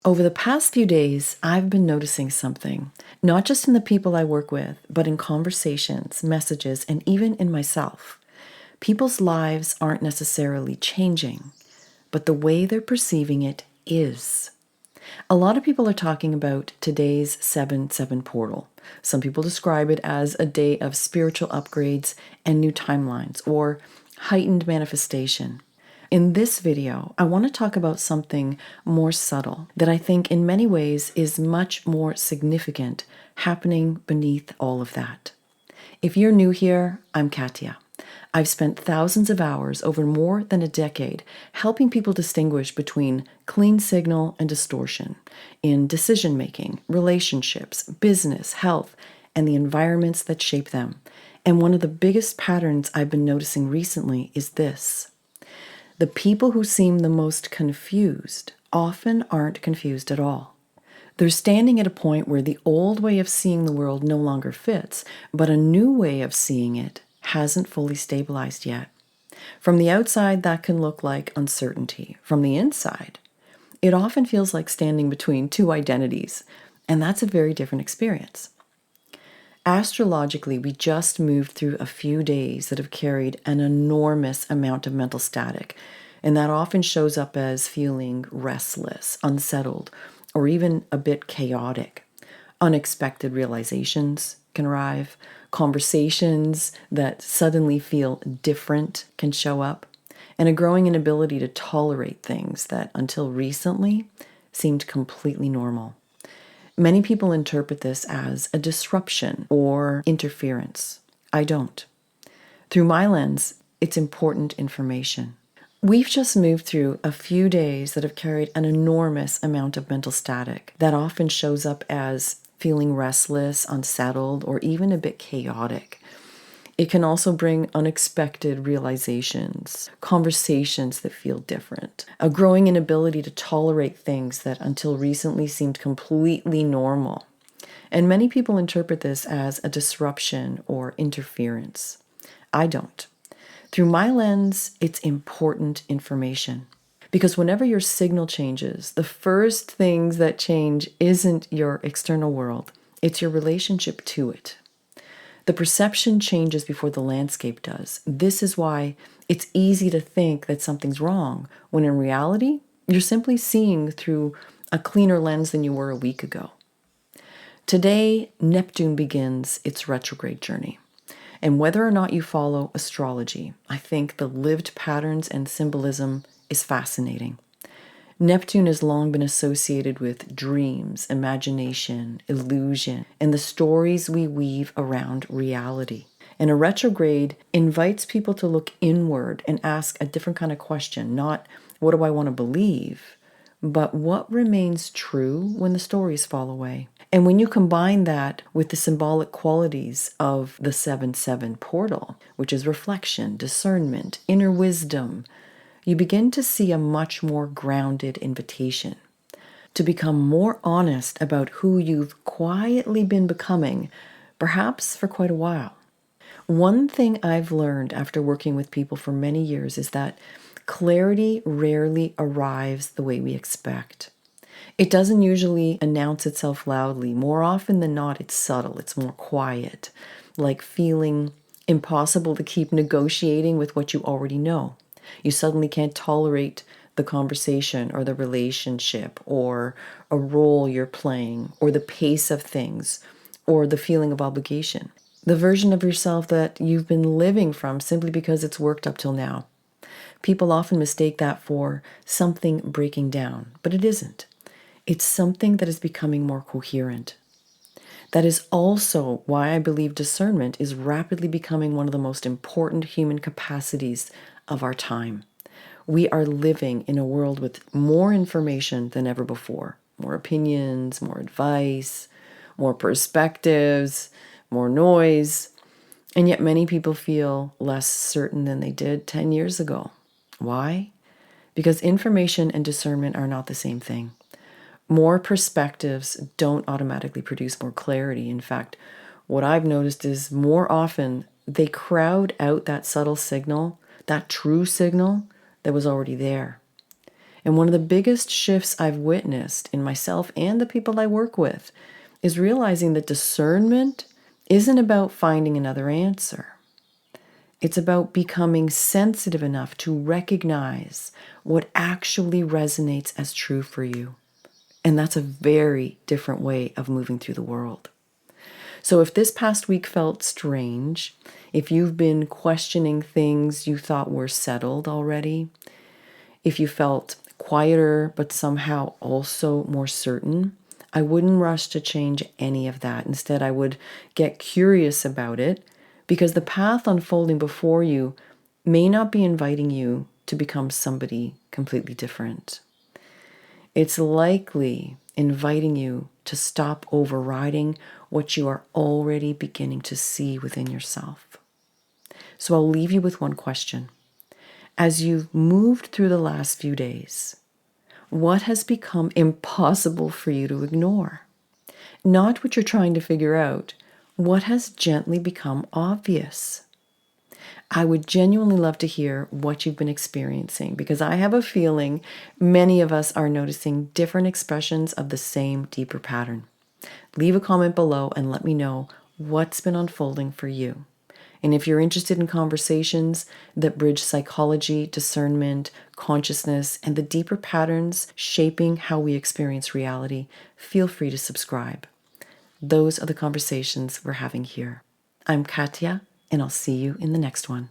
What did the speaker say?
Over the past few days, I've been noticing something, not just in the people I work with, but in conversations, messages, and even in myself. People's lives aren't necessarily changing, but the way they're perceiving it is. A lot of people are talking about today's 7-7 portal. Some people describe it as a day of spiritual upgrades and new timelines, or heightened manifestation. In this video, I want to talk about something more subtle that I think in many ways is much more significant happening beneath all of that. If you're new here, I'm Katya. I've spent thousands of hours over more than a decade helping people distinguish between clean signal and distortion in decision-making, relationships, business, health, and the environments that shape them. And one of the biggest patterns I've been noticing recently is this. The people who seem the most confused often aren't confused at all. They're standing at a point where the old way of seeing the world no longer fits, but a new way of seeing it hasn't fully stabilized yet. From the outside, that can look like uncertainty. From the inside, it often feels like standing between two identities, and that's a very different experience. Astrologically, we just moved through a few days that have carried an enormous amount of mental static, and that often shows up as feeling restless, unsettled, or even a bit chaotic. Unexpected realizations can arrive, conversations that suddenly feel different can show up, and a growing inability to tolerate things that until recently seemed completely normal. Many people interpret this as a disruption or interference. I don't. Through my lens, it's important information. We've just moved through a few days that have carried an enormous amount of mental static that often shows up as feeling restless, unsettled, or even a bit chaotic. It can also bring unexpected realizations, conversations that feel different, a growing inability to tolerate things that until recently seemed completely normal. And many people interpret this as a disruption or interference. I don't. Through my lens, it's important information. Because whenever your signal changes, the first things that change isn't your external world, it's your relationship to it. The perception changes before the landscape does. This is why it's easy to think that something's wrong, when in reality, you're simply seeing through a cleaner lens than you were a week ago. Today, Neptune begins its retrograde journey. And whether or not you follow astrology, I think the lived patterns and symbolism is fascinating. Neptune has long been associated with dreams, imagination, illusion, and the stories we weave around reality. And a retrograde invites people to look inward and ask a different kind of question, not what do I want to believe, but what remains true when the stories fall away. And when you combine that with the symbolic qualities of the 7-7 portal, which is reflection, discernment, inner wisdom, you begin to see a much more grounded invitation to become more honest about who you've quietly been becoming, perhaps for quite a while. One thing I've learned after working with people for many years is that clarity rarely arrives the way we expect. It doesn't usually announce itself loudly. More often than not, it's subtle, it's more quiet, like feeling impossible to keep negotiating with what you already know. You suddenly can't tolerate the conversation or the relationship or a role you're playing or the pace of things or the feeling of obligation. The version of yourself that you've been living from simply because it's worked up till now. People often mistake that for something breaking down, but it isn't. It's something that is becoming more coherent. That is also why I believe discernment is rapidly becoming one of the most important human capacities of our time. We are living in a world with more information than ever before. More opinions, more advice, more perspectives, more noise. And yet many people feel less certain than they did 10 years ago. Why? Because information and discernment are not the same thing. More perspectives don't automatically produce more clarity. In fact, what I've noticed is more often they crowd out that subtle signal, that true signal that was already there. And one of the biggest shifts I've witnessed in myself and the people I work with is realizing that discernment isn't about finding another answer. It's about becoming sensitive enough to recognize what actually resonates as true for you. And that's a very different way of moving through the world. So if this past week felt strange, if you've been questioning things you thought were settled already, if you felt quieter but somehow also more certain, I wouldn't rush to change any of that. Instead, I would get curious about it, because the path unfolding before you may not be inviting you to become somebody completely different. It's likely inviting you to stop overriding what you are already beginning to see within yourself. So I'll leave you with one question. As you've moved through the last few days, what has become impossible for you to ignore? Not what you're trying to figure out. What has gently become obvious? I would genuinely love to hear what you've been experiencing, because I have a feeling many of us are noticing different expressions of the same deeper pattern. Leave a comment below and let me know what's been unfolding for you. And if you're interested in conversations that bridge psychology, discernment, consciousness, and the deeper patterns shaping how we experience reality, feel free to subscribe. Those are the conversations we're having here. I'm Katya, and I'll see you in the next one.